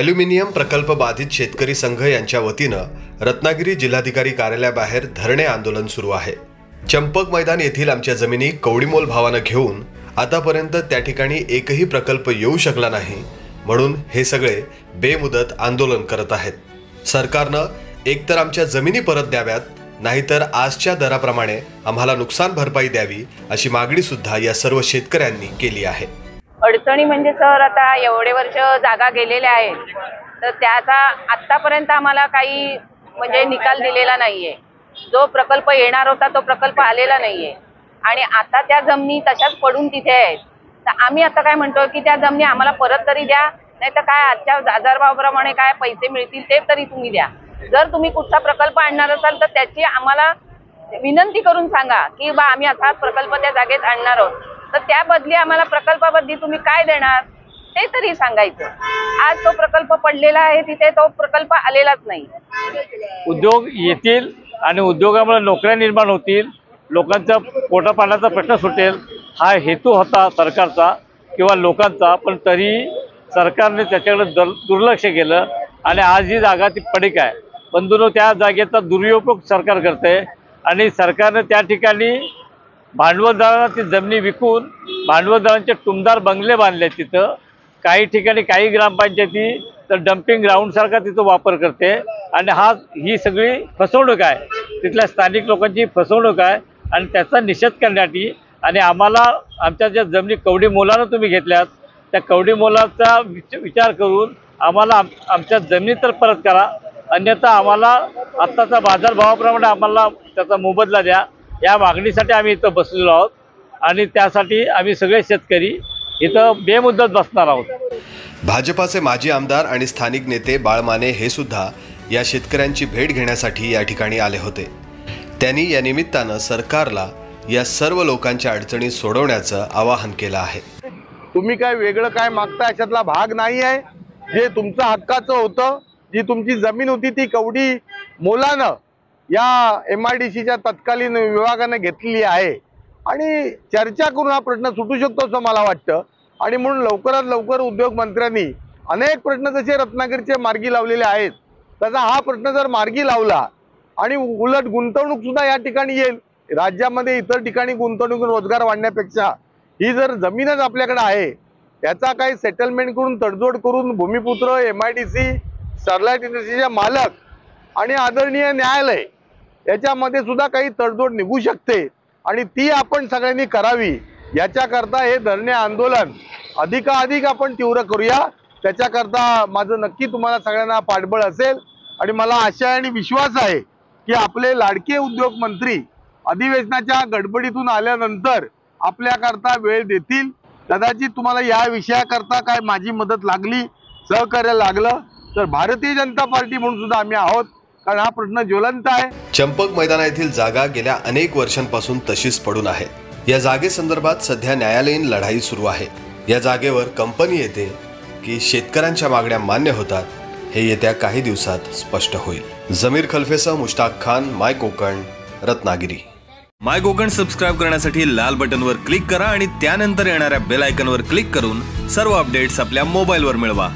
Aluminium प्रकल्प बाधित शेतकरी संघ यांच्या वतीनं रत्नागिरी जिल्हाधिकारी कार्यालयाबाहेर धरणे आंदोलन सुरू आहे। चंपक मैदान येथील आमच्या जमिनी कवडीमोल भावानं घेऊन आतापर्यंत त्या ठिकाणी एकही प्रकल्प येऊ शकला नाही, म्हणून हे सगळे बेमुदत आंदोलन करत आहेत। सरकारनं एकतर आमच्या जमिनी परत द्याव्यात, नाहीतर आजच्या दराप्रमाणे आम्हाला नुकसान भरपाई द्यावी, अशी मागणी सुद्धा या सर्व शेतकऱ्यांनी केली आहे। अडचणी म्हणजे सर, आता एवढे वर्ष जागा गेलेल्या आहेत, तर त्याचा आतापर्यंत आम्हाला काही म्हणजे निकाल दिलेला नाहीये। जो प्रकल्प येणार होता तो प्रकल्प आलेला नाहीये आणि आता त्या जमिनी तशाच पडून तिथे आहेत। तर आम्ही आता काय म्हणतो की त्या जमिनी आम्हाला परत तरी द्या, नाहीतर काय आजच्या बाजारभावाप्रमाणे काय पैसे मिळतील ते तरी तुम्ही द्या। जर तुम्ही कुठचा प्रकल्प आणणार असाल तर त्याची आम्हाला विनंती करून सांगा की बा आम्ही असा प्रकल्प त्या जागेत आणणार आहोत, तर त्या बदली आम्हाला प्रकल्पाबद्दली तुम्ही काय देणार ते तरी सांगायचं। आज तो प्रकल्प पडलेला आहे, तिथे तो प्रकल्प आलेलाच नाही। उद्योग येतील आणि उद्योगामुळे नोकऱ्या निर्माण होतील, लोकांचा पोटापाण्याचा प्रश्न सुटेल, हा हेतू होता सरकारचा किंवा लोकांचा, पण तरी सरकारने त्याच्याकडे दुर्लक्ष केलं आणि आज ही जागा ती पडीक आहे। बंधूंनो, त्या जागेचा दुरुपयोग सरकार करते आणि सरकारने त्या ठिकाणी भांडवलदारांना ती जमिनी विकून भांडवलदारांचे टुमदार बंगले बांधले। तिथं काही ठिकाणी काही ग्रामपंचायती तर डम्पिंग ग्राउंडसारखा तिथं वापर करते आणि ही सगळी फसवणूक आहे, तिथल्या स्थानिक लोकांची फसवणूक आहे आणि त्याचा निषेध करण्यासाठी आणि आम्हाला आमच्या ज्या जमिनी कवडी मोलानं तुम्ही घेतल्यात त्या कवडी मोलाचा विचार करून आम्हाला आमच्या जमिनी तर परत करा, अन्यथा आम्हाला आत्ताचा बाजारभावाप्रमाणे आम्हाला त्याचा मोबदला द्या, या मागणीसाठी आम्ही इथं बसलेलो आहोत आणि त्यासाठी आम्ही सगळे शेतकरी इथं बेमुदत बसणार आहोत। भाजपाचे माजी आमदार आणि स्थानिक नेते बाळ माने हे सुद्धा या शेतकऱ्यांची भेट घेण्यासाठी या ठिकाणी आले होते। त्यांनी या निमित्तानं सरकारला या सर्व लोकांच्या अडचणी सोडवण्याचं आवाहन केलं आहे। तुम्ही काय वेगळं काय मागता याच्यातला भाग नाही आहे। जे तुमचं हक्काचं होतं, जी तुमची जमीन होती ती कवडी मोलानं या MIDCच्या तत्कालीन विभागाने घेतलेली आहे आणि चर्चा करून हा प्रश्न सुटू शकतो असं मला वाटतं। आणि म्हणून लवकरात लवकर उद्योग मंत्र्यांनी अनेक प्रश्न जसे रत्नागिरीचे मार्गी लावलेले आहेत, तसा हा प्रश्न जर मार्गी लावला आणि उलट गुंतवणूक सुद्धा या ठिकाणी येईल, राज्यामध्ये इतर ठिकाणी गुंतवणूक रोजगार वाढण्यापेक्षा ही जर जमीनच आपल्याकडे आहे त्याचा काही सेटलमेंट करून तडजोड करून भूमिपुत्र, MIDC, स्टरलाइट इंडस्ट्रीचे मालक आणि आदरणीय न्यायालय याच्यामध्ये सुद्धा काही तडजोड निघू शकते आणि ती आपण सगळ्यांनी करावी। याच्याकरता हे धरणे आंदोलन अधिकाधिक आपण तीव्र करूया, त्याच्याकरता माझं नक्की तुम्हाला सगळ्यांना पाठबळ असेल आणि मला आशा आणि विश्वास आहे की आपले लाडके उद्योग मंत्री अधिवेशनाच्या गडबडीतून आल्यानंतर आपल्याकरता वेळ देतील। कदाचित तुम्हाला या विषयाकरता काय माझी मदत लागली, सहकार्य लागलं तर भारतीय जनता पार्टी म्हणून सुद्धा आम्ही आहोत, कारण हा प्रश्न ज्वलंत आहे। चंपक मैदानातील जागा गेल्या अनेक वर्षांपासून तशीच पडून आहे। या जागेसंदर्भात सध्या न्यायालयीन लढाई सुरू आहे। या जागेवर कंपनी येते की शेतकऱ्यांच्या मागण्या मान्य होतात, हे येत्या काही दिवसात स्पष्ट होईल। जमीर खलफेसह मुश्ताक खान, माय कोकण, रत्नागिरी। माय कोकण सबस्क्राइब करण्यासाठी लाल बटनवर क्लिक करा आणि त्यानंतर येणाऱ्या बेल आयकॉनवर क्लिक करून सर्व अपडेट्स आपल्या मोबाईलवर मिळवा।